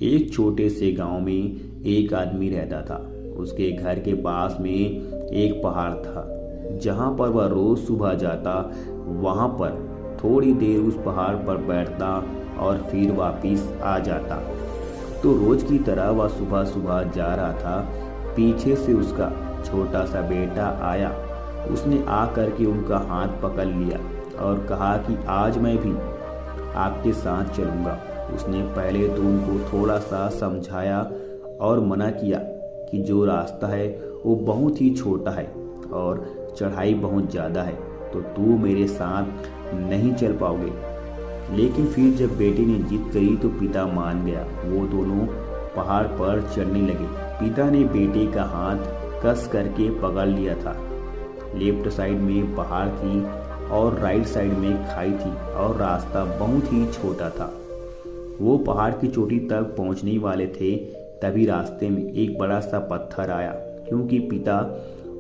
एक छोटे से गांव में एक आदमी रहता था। उसके घर के पास में एक पहाड़ था जहां पर वह रोज सुबह जाता, वहां पर थोड़ी देर उस पहाड़ पर बैठता और फिर वापिस आ जाता। तो रोज की तरह वह सुबह सुबह जा रहा था। पीछे से उसका छोटा सा बेटा आया। उसने आकर के उनका हाथ पकड़ लिया और कहा कि आज मैं भी आपके साथ चलूंगा। उसने पहले तो उनको थोड़ा सा समझाया और मना किया कि जो रास्ता है वो बहुत ही छोटा है और चढ़ाई बहुत ज़्यादा है, तो तू मेरे साथ नहीं चल पाओगे। लेकिन फिर जब बेटे ने जिद करी तो पिता मान गया। वो दोनों पहाड़ पर चढ़ने लगे। पिता ने बेटे का हाथ कस करके पकड़ लिया था। लेफ्ट साइड में पहाड़ थी और राइट साइड में खाई थी और रास्ता बहुत ही छोटा था। वो पहाड़ की चोटी तक पहुंचने वाले थे, तभी रास्ते में एक बड़ा सा पत्थर आया। क्योंकि पिता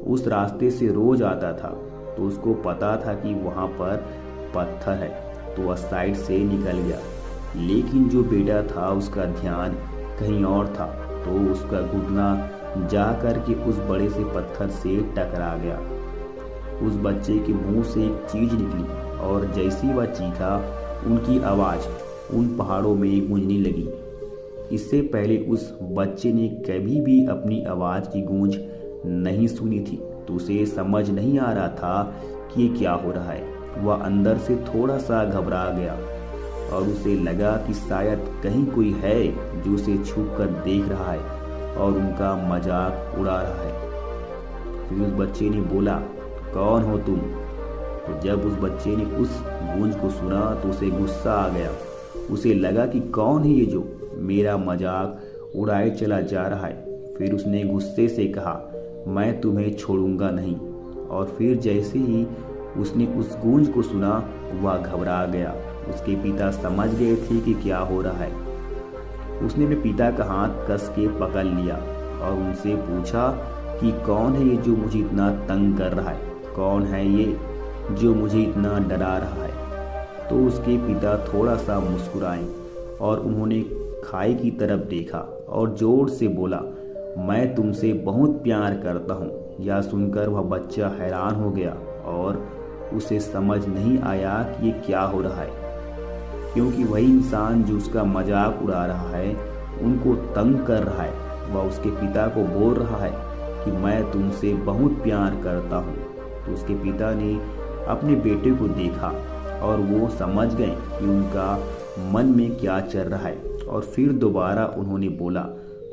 उस रास्ते से रोज आता था तो उसको पता था कि वहां पर पत्थर है, तो वह साइड से निकल गया। लेकिन जो बेटा था उसका ध्यान कहीं और था, तो उसका घुटना जा कर के उस बड़े से पत्थर से टकरा गया। उस बच्चे के मुंह से एक चीज निकली और जैसी वह चीखा, उनकी आवाज उन पहाड़ों में गूंजने लगी। इससे पहले उस बच्चे ने कभी भी अपनी आवाज की गूंज नहीं सुनी थी, तो उसे समझ नहीं आ रहा था कि ये क्या हो रहा है। वह अंदर से थोड़ा सा घबरा गया और उसे लगा कि शायद कहीं कोई है जो उसे छुप कर देख रहा है और उनका मजाक उड़ा रहा है। फिर उस बच्चे ने बोला, कौन हो तुम? तो जब उस बच्चे ने उस गूंज को सुना तो उसे गुस्सा आ गया। उसे लगा कि कौन है ये जो मेरा मजाक उड़ाए चला जा रहा है। फिर उसने गुस्से से कहा, मैं तुम्हें छोड़ूंगा नहीं। और फिर जैसे ही उसने उस गूंज को सुना, वह घबरा गया। उसके पिता समझ गए थे कि क्या हो रहा है। उसने अपने पिता का हाथ कस के पकड़ लिया और उनसे पूछा कि कौन है ये जो मुझे इतना तंग कर रहा है? कौन है ये जो मुझे इतना डरा रहा है? तो उसके पिता थोड़ा सा मुस्कुराए और उन्होंने खाई की तरफ देखा और जोर से बोला, मैं तुमसे बहुत प्यार करता हूँ। यह सुनकर वह बच्चा हैरान हो गया और उसे समझ नहीं आया कि ये क्या हो रहा है, क्योंकि वही इंसान जो उसका मजाक उड़ा रहा है, उनको तंग कर रहा है, वह उसके पिता को बोल रहा है कि मैं तुमसे बहुत प्यार करता हूँ। तो उसके पिता ने अपने बेटे को देखा और वो समझ गए कि उनका मन में क्या चल रहा है। और फिर दोबारा उन्होंने बोला,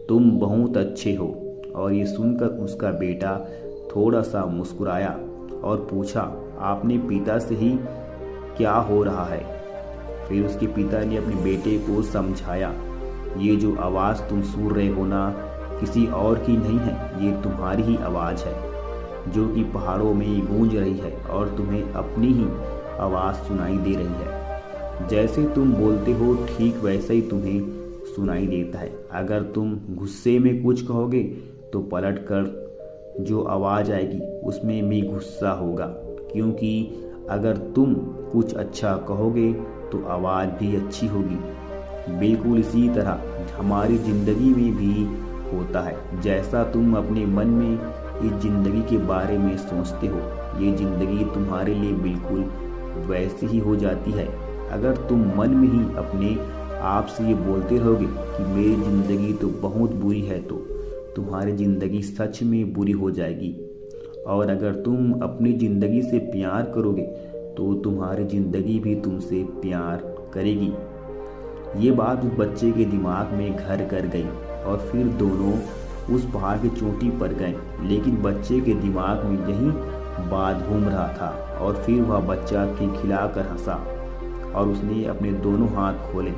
तुम बहुत अच्छे हो। और ये सुनकर उसका बेटा थोड़ा सा मुस्कुराया और पूछा, आपने पिता से ही क्या हो रहा है? फिर उसके पिता ने अपने बेटे को समझाया, ये जो आवाज़ तुम सुन रहे हो ना, किसी और की नहीं है, ये तुम्हारी ही आवाज़ है जो कि पहाड़ों में गूंज रही है और तुम्हें अपनी ही आवाज़ सुनाई दे रही है। जैसे तुम बोलते हो ठीक वैसे ही तुम्हें सुनाई देता है। अगर तुम गुस्से में कुछ कहोगे तो पलट कर जो आवाज़ आएगी उसमें भी गुस्सा होगा, क्योंकि अगर तुम कुछ अच्छा कहोगे तो आवाज़ भी अच्छी होगी। बिल्कुल इसी तरह हमारी ज़िंदगी में भी होता है। जैसा तुम अपने मन में इस ज़िंदगी के बारे में सोचते हो, ये ज़िंदगी तुम्हारे लिए बिल्कुल वैसी ही हो जाती है। अगर तुम मन में ही अपने आप से ये बोलते रहोगे कि मेरी ज़िंदगी तो बहुत बुरी है, तो तुम्हारी ज़िंदगी सच में बुरी हो जाएगी। और अगर तुम अपनी ज़िंदगी से प्यार करोगे तो तुम्हारी ज़िंदगी भी तुमसे प्यार करेगी। ये बात उस बच्चे के दिमाग में घर कर गई और फिर दोनों उस पहाड़ की चोटी पर गए। लेकिन बच्चे के दिमाग में यही बात घूम रहा था और फिर वह बच्चा खिलखिलाकर हंसा और उसने अपने दोनों हाथ खोले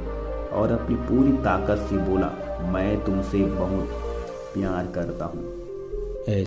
और अपनी पूरी ताकत से बोला, मैं तुमसे बहुत प्यार करता हूँ।